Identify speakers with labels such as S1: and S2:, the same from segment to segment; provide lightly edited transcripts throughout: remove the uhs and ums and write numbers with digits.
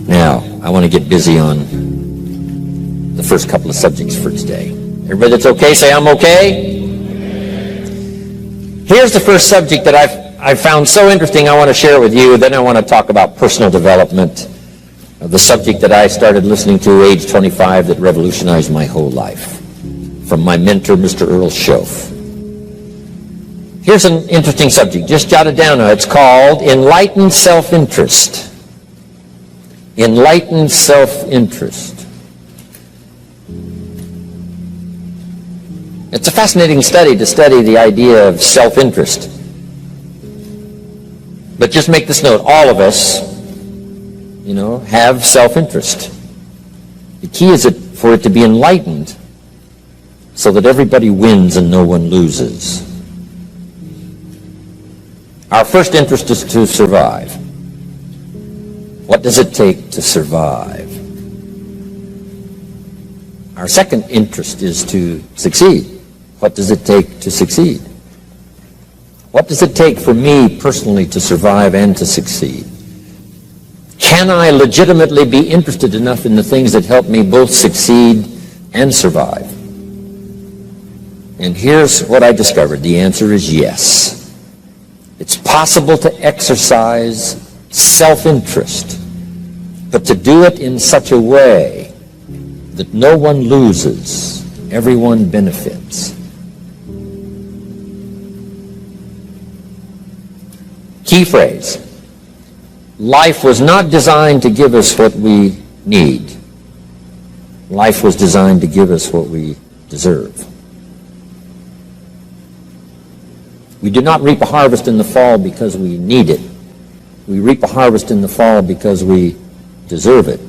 S1: Now, I want to get busy on the first couple of subjects for today. Everybody that's okay, say I'm okay. Here's the first subject that I've found so interesting I want to share with you. Then I want to talk about personal development, the subject that I started listening to age 25 that revolutionized my whole life, from my mentor, Mr. Earl Schoaf. Here's an interesting subject. Just jot it down. It's called Enlightened Self-Interest. Enlightened self-interest. It's a fascinating study to study the idea of self-interest. But just make this note, all of us, have self-interest. The key is for it to be enlightened so that everybody wins and no one loses. Our first interest is to survive. What does it take to survive? Our second interest is to succeed. What does it take to succeed? What does it take for me personally to survive and to succeed? Can I legitimately be interested enough in the things that help me both succeed and survive? And here's what I discovered. The answer is yes. It's possible to exercise self-interest, but to do it in such a way that no one loses, everyone benefits. Key phrase. Life was not designed to give us what we need. Life was designed to give us what we deserve. We do not reap a harvest in the fall because we need it. We reap a harvest in the fall because we deserve it.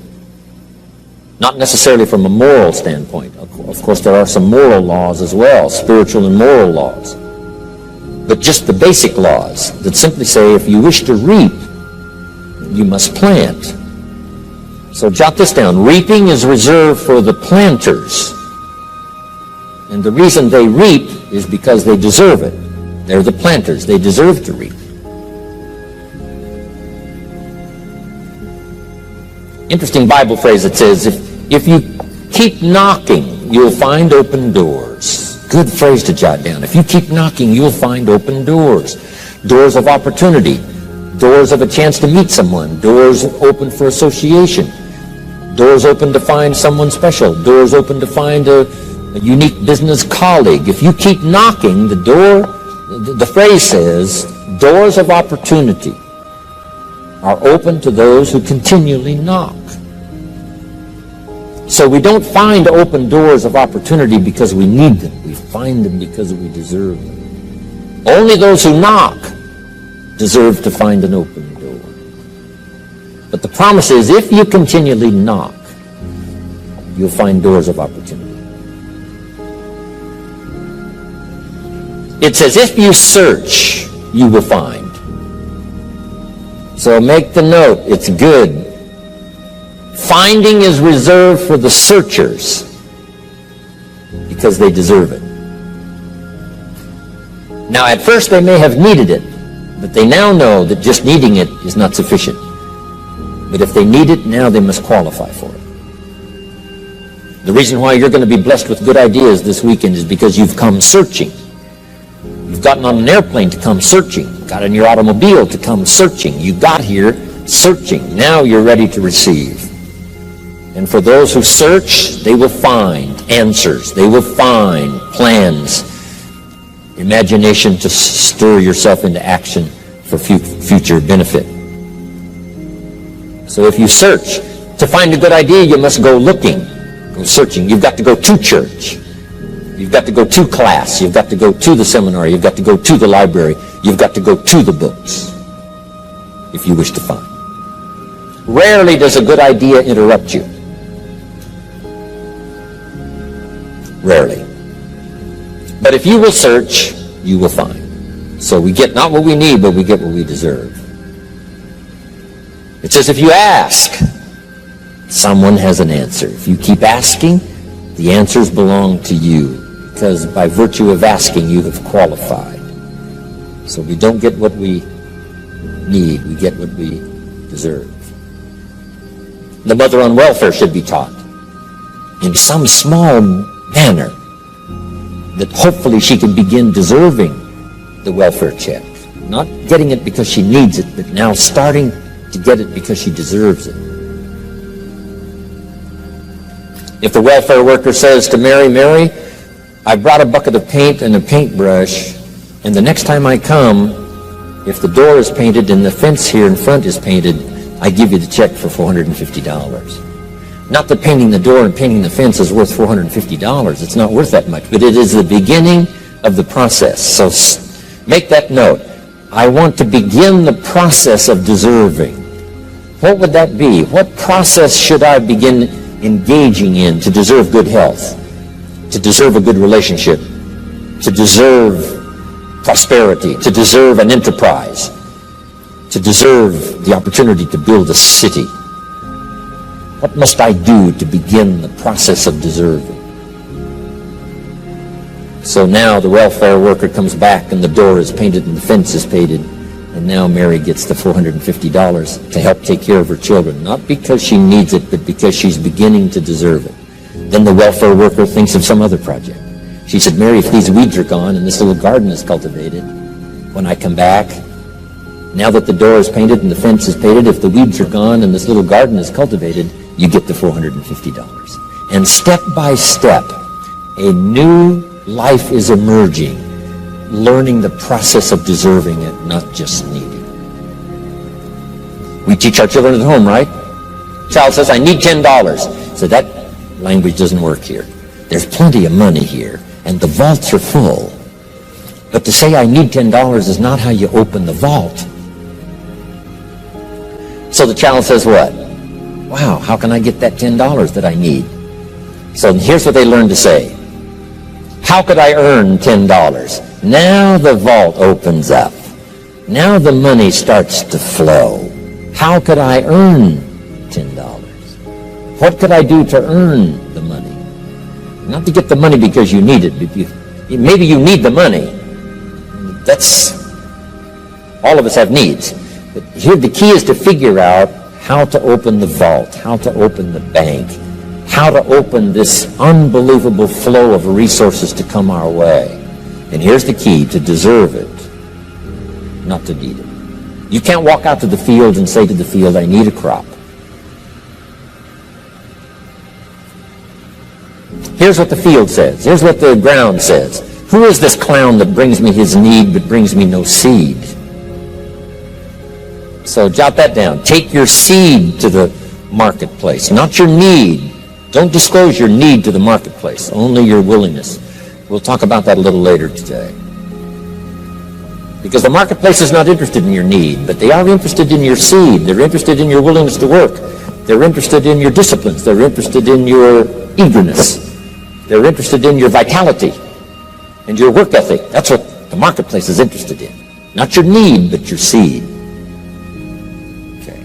S1: Not necessarily from a moral standpoint. Of course, there are some moral laws as well, spiritual and moral laws. But just the basic laws that simply say if you wish to reap, you must plant. So jot this down. Reaping is reserved for the planters. And the reason they reap is because they deserve it. They're the planters. They deserve to reap. Interesting Bible phrase that says, if you keep knocking, you'll find open doors. Good phrase to jot down. If you keep knocking, you'll find open doors. Doors of opportunity. Doors of a chance to meet someone. Doors open for association. Doors open to find someone special. Doors open to find a unique business colleague. If you keep knocking, the phrase says, doors of opportunity are open to those who continually knock. So we don't find open doors of opportunity because we need them. We find them because we deserve them. Only those who knock deserve to find an open door. But the promise is, if you continually knock, you'll find doors of opportunity. It says, if you search, you will find. So make the note, it's good. Finding is reserved for the searchers because they deserve it. Now, at first they may have needed it, but they now know that just needing it is not sufficient. But if they need it, now they must qualify for it. The reason why you're going to be blessed with good ideas this weekend is because you've come searching. You've gotten on an airplane to come searching. Got in your automobile to come searching. You got here searching. Now you're ready to receive. And for those who search, they will find answers. They will find plans, imagination to stir yourself into action for future benefit. So if you search, to find a good idea, you must go looking, go searching. You've got to go to church. You've got to go to class. You've got to go to the seminar. You've got to go to the library. You've got to go to the books if you wish to find. Rarely does a good idea interrupt you. Rarely. But if you will search, you will find. So we get not what we need, but we get what we deserve. It says if you ask, someone has an answer. If you keep asking, the answers belong to you, because by virtue of asking, you have qualified. So we don't get what we need. We get what we deserve. The mother on welfare should be taught in some small manner that hopefully she can begin deserving the welfare check. Not getting it because she needs it, but now starting to get it because she deserves it. If the welfare worker says to Mary, Mary, I brought a bucket of paint and a paintbrush, and the next time I come, if the door is painted and the fence here in front is painted, I give you the check for $450. Not that painting the door and painting the fence is worth $450. It's not worth that much, but it is the beginning of the process. So make that note. I want to begin the process of deserving. What would that be? What process should I begin engaging in to deserve good health, to deserve a good relationship, to deserve prosperity, to deserve an enterprise, to deserve the opportunity to build a city? What must I do to begin the process of deserving? So now the welfare worker comes back and the door is painted and the fence is painted, and now Mary gets the $450 to help take care of her children, not because she needs it, but because she's beginning to deserve it. Then the welfare worker thinks of some other project. She said, Mary, if these weeds are gone and this little garden is cultivated, when I come back, now that the door is painted and the fence is painted, if the weeds are gone and this little garden is cultivated, you get the $450. And step by step, a new life is emerging, learning the process of deserving it, not just needing. We teach our children at home, right? Child says, I need $10. So that language doesn't work here. There's plenty of money here, and the vaults are full. But to say I need $10 is not how you open the vault. So the child says what? Wow, how can I get that $10 that I need? So here's what they learn to say. How could I earn $10? Now the vault opens up. Now the money starts to flow. How could I earn $10? What could I do to earn the money? Not to get the money because you need it, but maybe you need the money. That's, all of us have needs. But here the key is to figure out how to open the vault, how to open the bank, how to open this unbelievable flow of resources to come our way. And here's the key: to deserve it, not to need it. You can't walk out to the field and say to the field, I need a crop. Here's what the field says. Here's what the ground says. Who is this clown that brings me his need but brings me no seed? So jot that down. Take your seed to the marketplace, not your need. Don't disclose your need to the marketplace, only your willingness. We'll talk about that a little later today. Because the marketplace is not interested in your need, but they are interested in your seed. They're interested in your willingness to work. They're interested in your disciplines. They're interested in your eagerness. They're interested in your vitality and your work ethic. That's what the marketplace is interested in. Not your need, but your seed. Okay.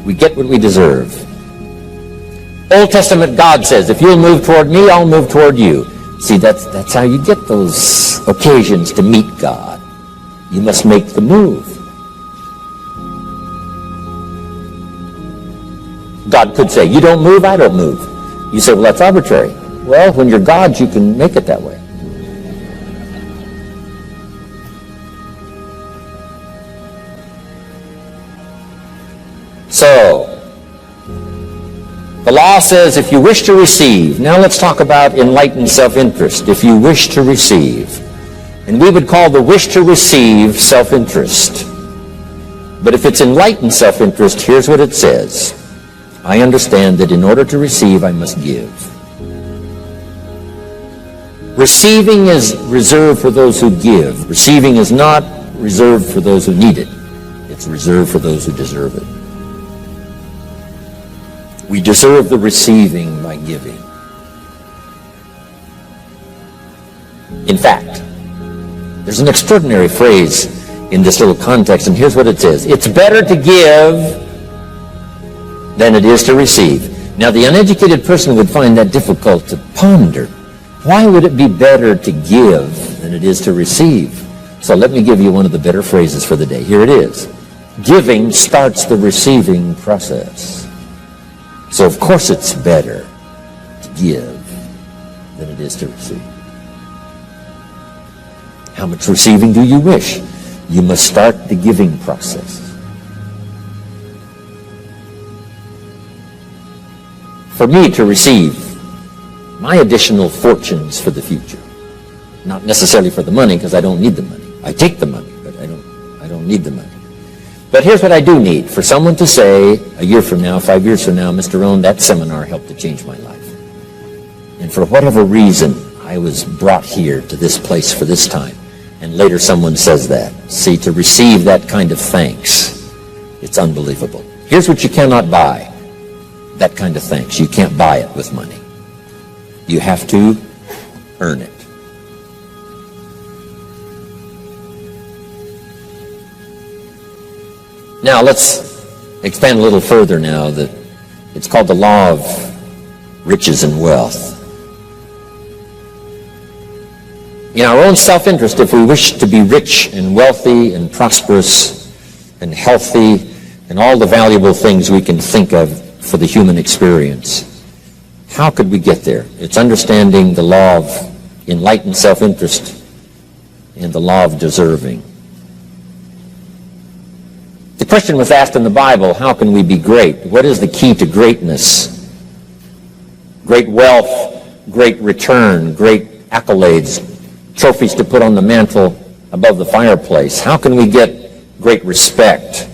S1: We get what we deserve. Old Testament God says, if you'll move toward me, I'll move toward you. See, that's how you get those occasions to meet God. You must make the move. God could say, you don't move, I don't move. You say, well, that's arbitrary. Well, when you're God, you can make it that way. So, the law says if you wish to receive. Now let's talk about enlightened self-interest. If you wish to receive. And we would call the wish to receive self-interest. But if it's enlightened self-interest, here's what it says. I understand that in order to receive, I must give. Receiving is reserved for those who give. Receiving is not reserved for those who need it. It's reserved for those who deserve it. We deserve the receiving by giving. In fact, there's an extraordinary phrase in this little context, and here's what it says. It's better to give than it is to receive. Now, the uneducated person would find that difficult to ponder. Why would it be better to give than it is to receive? So let me give you one of the better phrases for the day. Here it is. Giving starts the receiving process. So of course it's better to give than it is to receive. How much receiving do you wish? You must start the giving process. For me to receive my additional fortunes for the future, not necessarily for the money, because I don't need the money. I take the money, but I don't need the money. But here's what I do need. For someone to say, a year from now, 5 years from now, Mr. Rohn, that seminar helped to change my life. And for whatever reason, I was brought here to this place for this time. And later someone says that. See, to receive that kind of thanks, it's unbelievable. Here's what you cannot buy. That kind of thanks. You can't buy it with money. You have to earn it. Now let's expand a little further now. That it's called the law of riches and wealth. In our own self-interest, if we wish to be rich and wealthy and prosperous and healthy and all the valuable things we can think of for the human experience, how could we get there? It's understanding the law of enlightened self-interest and the law of deserving. The question was asked in the Bible, how can we be great? What is the key to greatness? Great wealth, great return, great accolades, trophies to put on the mantle above the fireplace. How can we get great respect,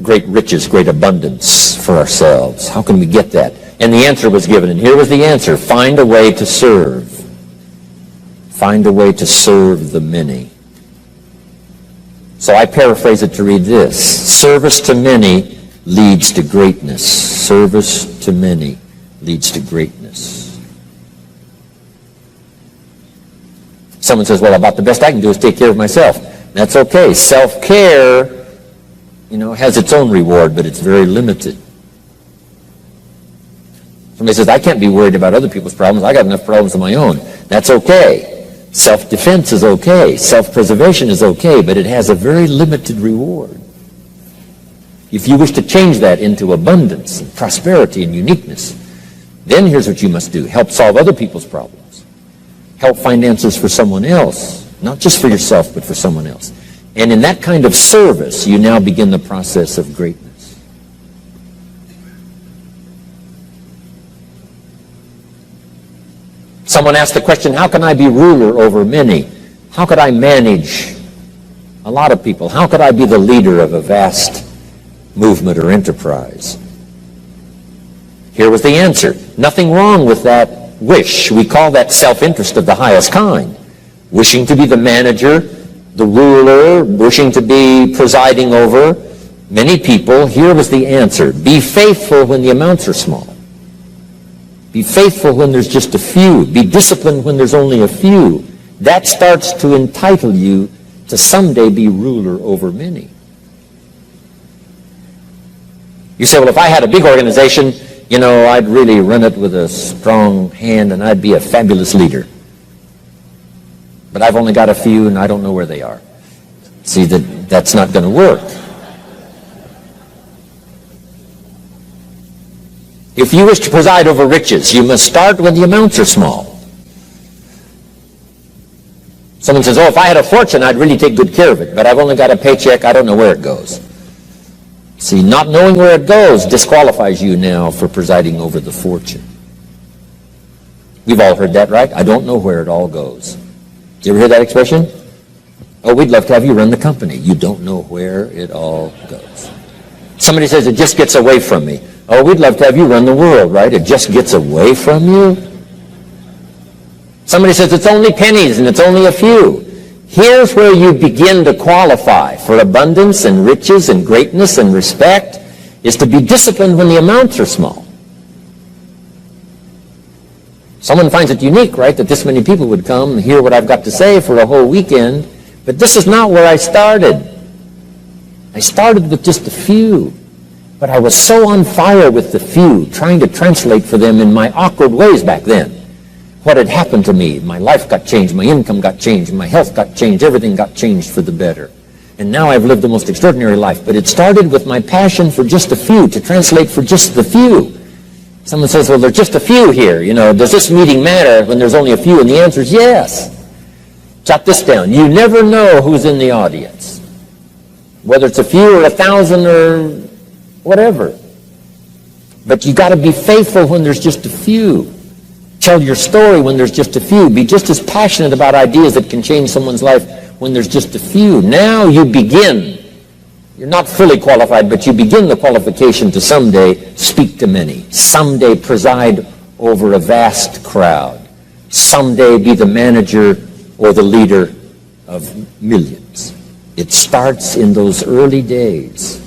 S1: great riches, great abundance for ourselves? How can we get that? And the answer was given, and here was the answer. Find a way to serve. Find a way to serve the many. So I paraphrase it to read this. Service to many leads to greatness. Service to many leads to greatness. Someone says, well, about the best I can do is take care of myself. That's okay. Self-care, has its own reward, but it's very limited. Somebody says, I can't be worried about other people's problems. I got enough problems of my own. That's okay. Self-defense is okay. Self-preservation is okay, but it has a very limited reward. If you wish to change that into abundance and prosperity and uniqueness, then here's what you must do. Help solve other people's problems. Help find answers for someone else, not just for yourself, but for someone else. And in that kind of service, you now begin the process of greatness. Someone asked the question, how can I be ruler over many? How could I manage a lot of people? How could I be the leader of a vast movement or enterprise? Here was the answer. Nothing wrong with that wish. We call that self-interest of the highest kind. Wishing to be the manager, the ruler, wishing to be presiding over many people. Here was the answer. Be faithful when the amounts are small. Be faithful when there's just a few. Be disciplined when there's only a few. That starts to entitle you to someday be ruler over many. You say, well, if I had a big organization, I'd really run it with a strong hand and I'd be a fabulous leader. But I've only got a few and I don't know where they are. See, that's not going to work. If you wish to preside over riches, you must start when the amounts are small. Someone says, oh, if I had a fortune, I'd really take good care of it, but I've only got a paycheck, I don't know where it goes. See, not knowing where it goes disqualifies you now for presiding over the fortune. We've all heard that, right? I don't know where it all goes. You ever hear that expression? Oh, we'd love to have you run the company. You don't know where it all goes. Somebody says, it just gets away from me. Oh, we'd love to have you run the world, right? It just gets away from you. Somebody says it's only pennies and it's only a few. Here's where you begin to qualify for abundance and riches and greatness and respect, is to be disciplined when the amounts are small. Someone finds it unique, right, that this many people would come and hear what I've got to say for a whole weekend, but this is not where I started. I started with just a few. But I was so on fire with the few, trying to translate for them in my awkward ways back then. what had happened to me. My life got changed, my income got changed, my health got changed, everything got changed for the better. And now I've lived the most extraordinary life. But it started with my passion for just a few, to translate for just the few. Someone says, well, there's just a few here. You know, does this meeting matter when there's only a few? And the answer is yes. Jot this down. You never know who's in the audience, whether it's a few or 1,000 or whatever. But you got to be faithful when there's just a few. Tell your story when there's just a few. Be just as passionate about ideas that can change someone's life when there's just a few. Now you begin. You're not fully qualified, but you begin the qualification to someday speak to many. Someday preside over a vast crowd. Someday be the manager or the leader of millions. It starts in those early days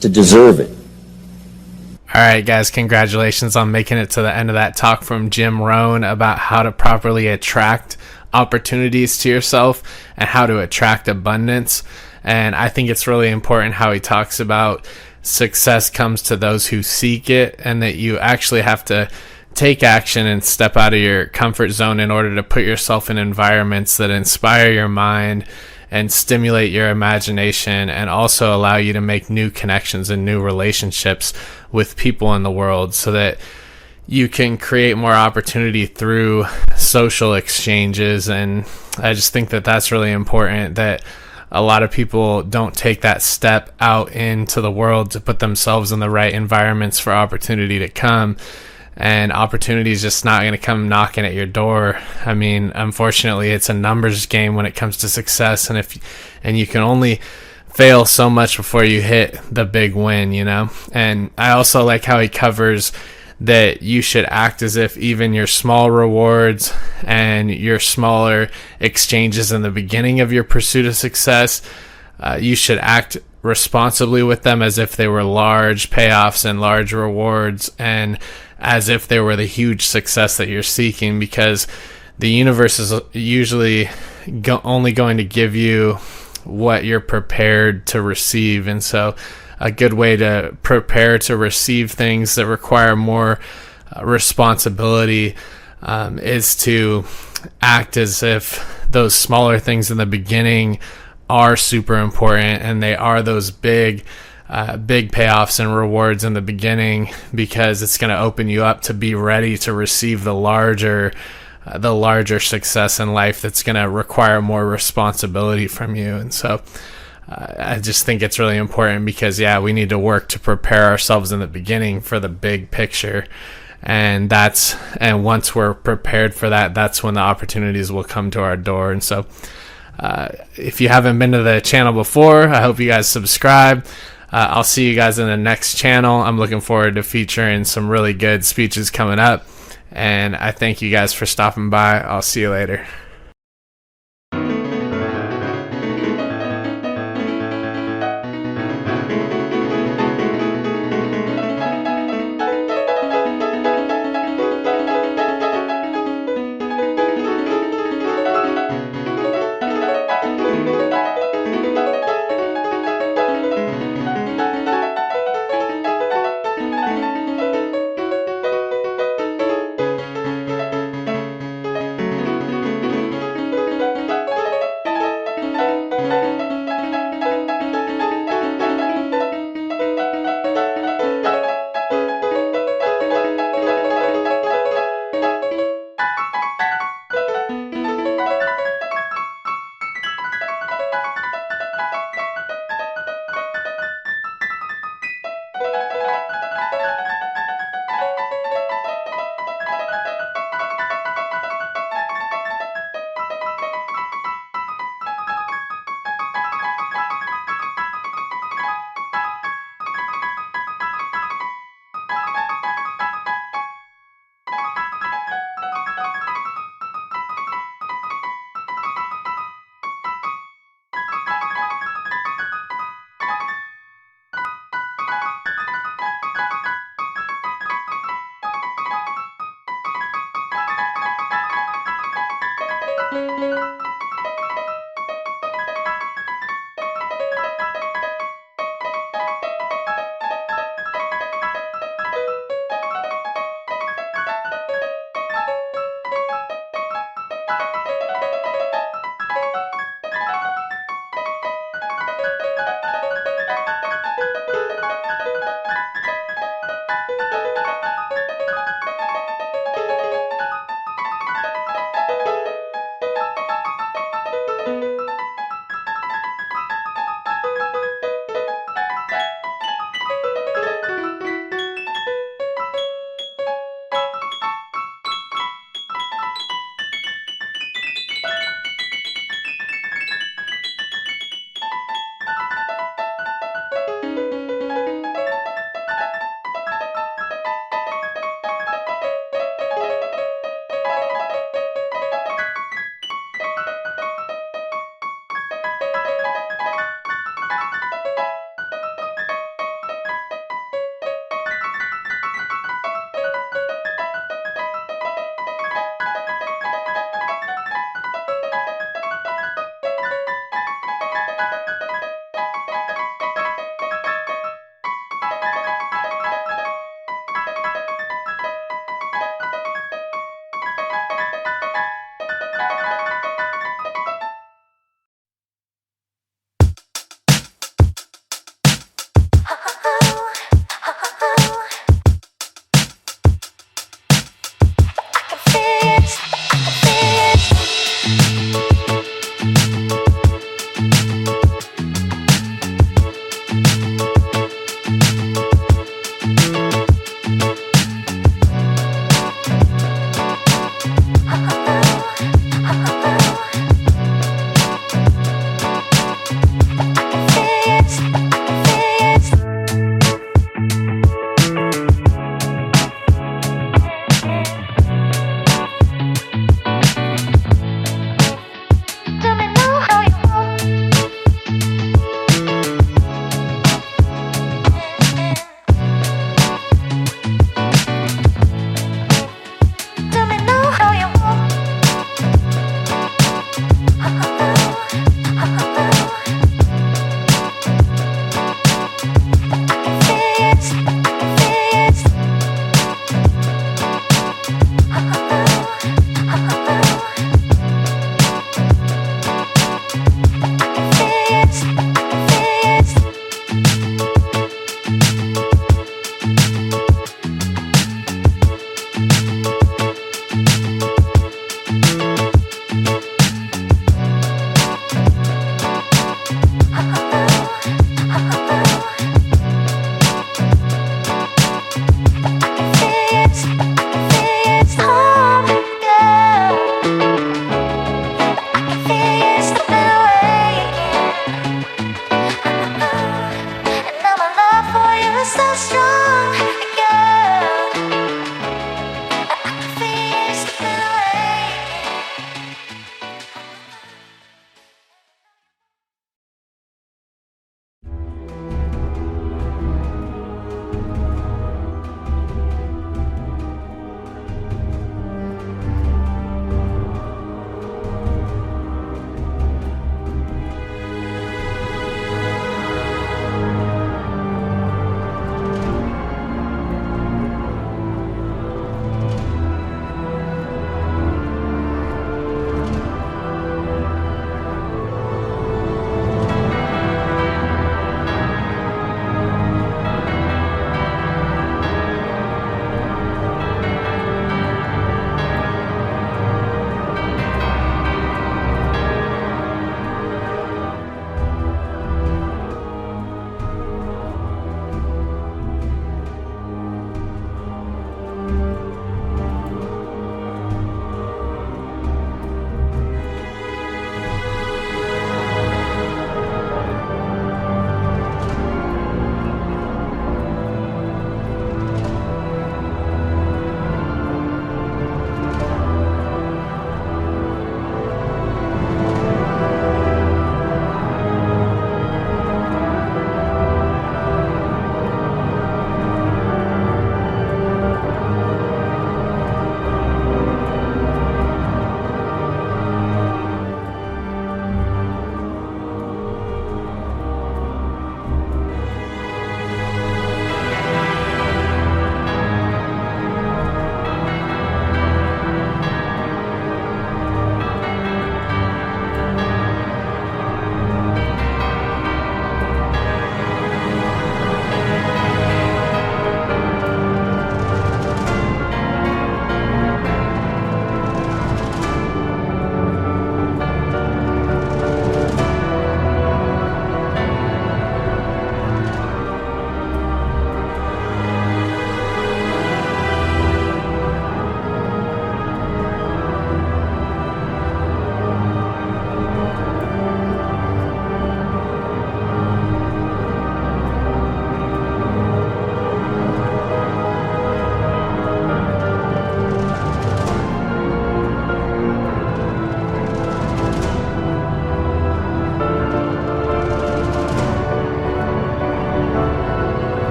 S1: to deserve it.
S2: All right, guys, congratulations on making it to the end of that talk from Jim Rohn about how to properly attract opportunities to yourself and how to attract abundance. And I think it's really important how he talks about success comes to those who seek it, and that you actually have to take action and step out of your comfort zone in order to put yourself in environments that inspire your mind and stimulate your imagination, and also allow you to make new connections and new relationships with people in the world, so that you can create more opportunity through social exchanges. And I just think that that's really important, that a lot of people don't take that step out into the world to put themselves in the right environments for opportunity to come. And opportunity is just not going to come knocking at your door. I mean, unfortunately, it's a numbers game when it comes to success, and you can only fail so much before you hit the big win, you know. And I also like how he covers that you should act as if even your small rewards and your smaller exchanges in the beginning of your pursuit of success, you should act responsibly with them as if they were large payoffs and large rewards, and as if they were the huge success that you're seeking, because the universe is usually only going to give you what you're prepared to receive. And so a good way to prepare to receive things that require more responsibility is to act as if those smaller things in the beginning are super important, and they are those big payoffs and rewards in the beginning, because it's going to open you up to be ready to receive the larger success in life that's going to require more responsibility from you. And so I just think it's really important, because we need to work to prepare ourselves in the beginning for the big picture, and once we're prepared for that, that's when the opportunities will come to our door. And so if you haven't been to the channel before, I hope you guys subscribe. I'll see you guys in the next channel. I'm looking forward to featuring some really good speeches coming up, and I thank you guys for stopping by. I'll see you later.